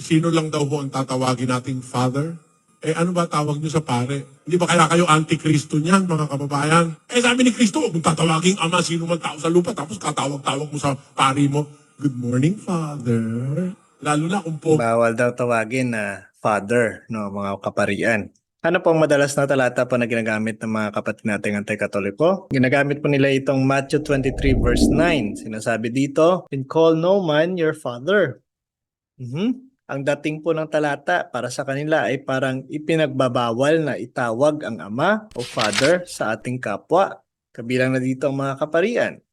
sino lang daw ho ang tatawagin nating Father? Ano ba tawag niyo sa pare? Hindi ba kaya kayo antikristo niyan, mga kababayan? Sabi ni Kristo, huwag mong tatawaging ama, sino man tao sa lupa, tapos katawag-tawag mo sa pari mo, Good morning, Father. Lalo na kung po... Bawal daw tawagin na father, no, mga kaparian. Ano pong madalas na talata po na ginagamit ng mga kapatid nating anti-katoliko? Ginagamit po nila itong Matthew 23 verse 9. Sinasabi dito, "And call no man your father." Ang dating po ng talata para sa kanila ay parang ipinagbabawal na itawag ang ama o father sa ating kapwa. Kabilang na dito ang mga kaparian.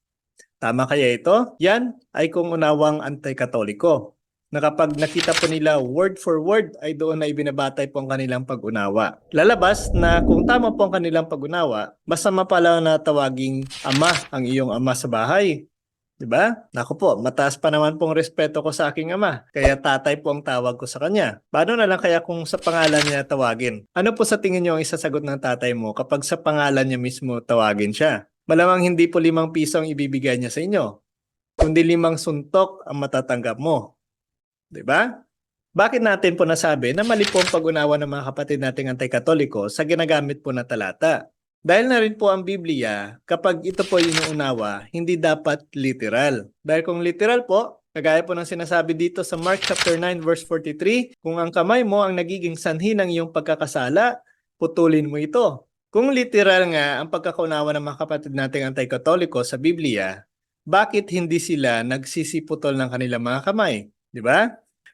Tama kaya ito? Yan ay kung unawang anti-katoliko, na kapag nakita po nila word for word ay doon na ibinabatay po ang kanilang pag-unawa. Lalabas na kung tama po ang kanilang pag-unawa, masama pala na tawaging ama ang iyong ama sa bahay. Diba? Naku po, mataas pa naman pong respeto ko sa aking ama, kaya tatay po ang tawag ko sa kanya. Paano na lang kaya kung sa pangalan niya tawagin? Ano po sa tingin niyo ang isasagot ng tatay mo kapag sa pangalan niya mismo tawagin siya? Malamang hindi po 5 piso ang ibibigay niya sa inyo, kundi 5 suntok ang matatanggap mo. Diba? Bakit natin po nasabi na mali po ang pag-unawa ng mga kapatid nating anti-katoliko sa ginagamit po na talata? Dahil na rin po ang Biblia, kapag ito po inuunawa, hindi dapat literal. Dahil kung literal po, kagaya po ng sinasabi dito sa Mark chapter 9 verse 43, kung ang kamay mo ang nagiging sanhi ng iyong pagkakasala, putulin mo ito. Kung literal nga ang pagkakaunawa ng mga kapatid nating anti-katoliko sa Biblia, bakit hindi sila nagsisiputol ng kanilang mga kamay? Di ba?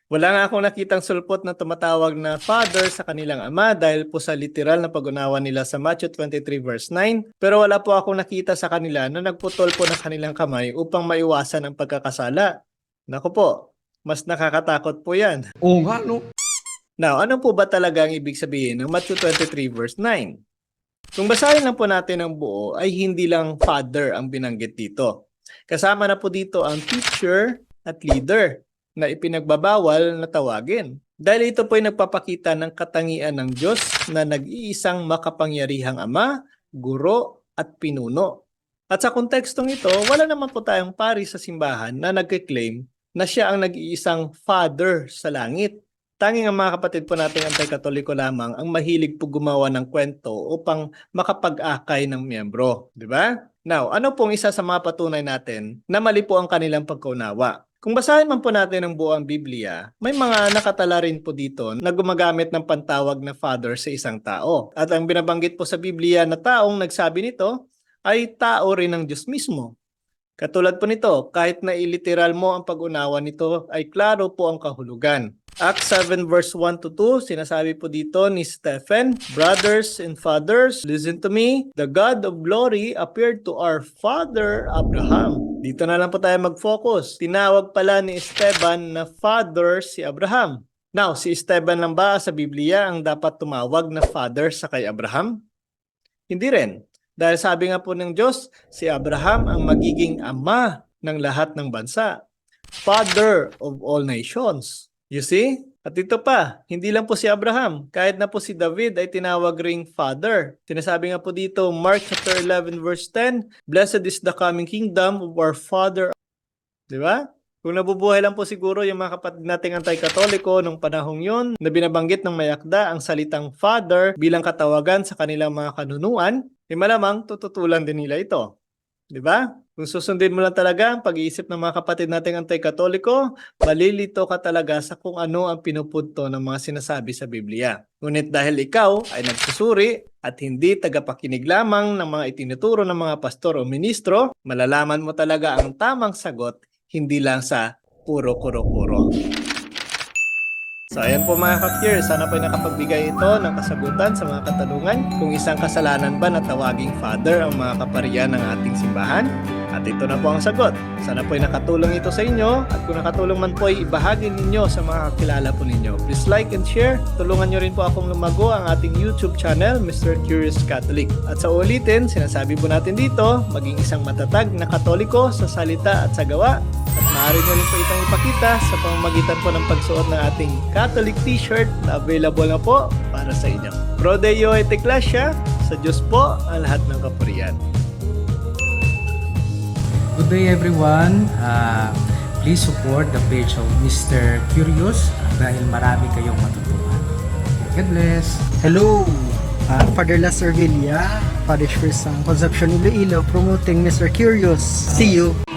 Wala nga akong nakitang sulpot na tumatawag na father sa kanilang ama dahil po sa literal na pag-unawa nila sa Matthew 23 verse 9. Pero wala po akong nakita sa kanila na nagputol po ng kanilang kamay upang maiwasan ang pagkakasala. Naku po, mas nakakatakot po yan. Oo nga, no? Now, ano po ba talaga ang ibig sabihin ng Matthew 23 verse 9? Kung basahin lang po natin ang buo, ay hindi lang father ang binanggit dito. Kasama na po dito ang teacher at leader na ipinagbabawal na tawagin. Dahil ito po ay nagpapakita ng katangian ng Diyos na nag-iisang makapangyarihang ama, guro at pinuno. At sa kontekstong ito, wala naman po tayong pari sa simbahan na nagkiklaim na siya ang nag-iisang father sa langit. Tanging ang mga kapatid po nating anti-katoliko lamang ang mahilig po gumawa ng kwento upang makapag-akay ng miyembro. Di ba? Now, ano pong isa sa mga patunay natin na mali po ang kanilang pagkaunawa? Kung basahin man po natin ang buong Biblia, may mga nakatala rin po dito na gumagamit ng pantawag na father sa isang tao. At ang binabanggit po sa Biblia na taong nagsabi nito ay tao rin ng Diyos mismo. Katulad po nito, kahit na iliteral mo ang pag-unawa nito ay klaro po ang kahulugan. Acts 7 verse 1 to 2, sinasabi po dito ni Stephen, "Brothers and fathers, listen to me. The God of glory appeared to our father Abraham." Dito na lang po tayo mag-focus. Tinawag pala ni Esteban na father si Abraham. Now, si Esteban lang ba sa Biblia ang dapat tumawag na father sa kay Abraham? Hindi rin. Dahil sabi nga po ng Diyos, si Abraham ang magiging ama ng lahat ng bansa. Father of all nations. You see? At ito pa, hindi lang po si Abraham. Kahit na po si David ay tinawag ring father. Sinasabi nga po dito, Mark chapter 11 verse 10, "Blessed is the coming kingdom of our father." Di ba? Kung nabubuhay lang po siguro yung mga kapatid nating anti-katoliko nung panahong yun na binabanggit ng mayakda ang salitang father bilang katawagan sa kanilang mga kanunuan, malamang tututulan din nila ito. Di ba? Kung susundin mo lang talaga ang pag-iisip ng mga kapatid nating anti-katoliko, malilito ka talaga sa kung ano ang pinupunto ng mga sinasabi sa Biblia. Ngunit dahil ikaw ay nagsusuri at hindi tagapakinig lamang ng mga itinuturo ng mga pastor o ministro, malalaman mo talaga ang tamang sagot, hindi lang sa puro kuro-kuro. So ayan po mga ka-cure, sana po nakapagbigay ito ng kasagutan sa mga katanungan kung isang kasalanan ba na tawaging father ang mga kaparian ng ating simbahan. At ito na po ang sagot. Sana po nakatulong ito sa inyo at kung nakatulong man po ay ibahagi ninyo sa mga kakilala po ninyo. Please like and share. Tulungan nyo rin po akong lumago ang ating YouTube channel, Mr. Curious Catholic. At sa ulitin, sinasabi po natin dito, maging isang matatag na Katoliko sa salita at sa gawa. At maaari nyo rin po itong ipakita sa pamamagitan po ng pagsuot ng ating Catholic t-shirt na available na po para sa inyo. Pro Deo et Ecclesia, sa Diyos po ang lahat ng kapurian. Good day everyone. Please support the page of Mr. Curious dahil marami kayong matutunan. God bless! Hello, Father Lester Villa, Parish Priest ng Concepcion Iloilo, promoting Mr. Curious. See you!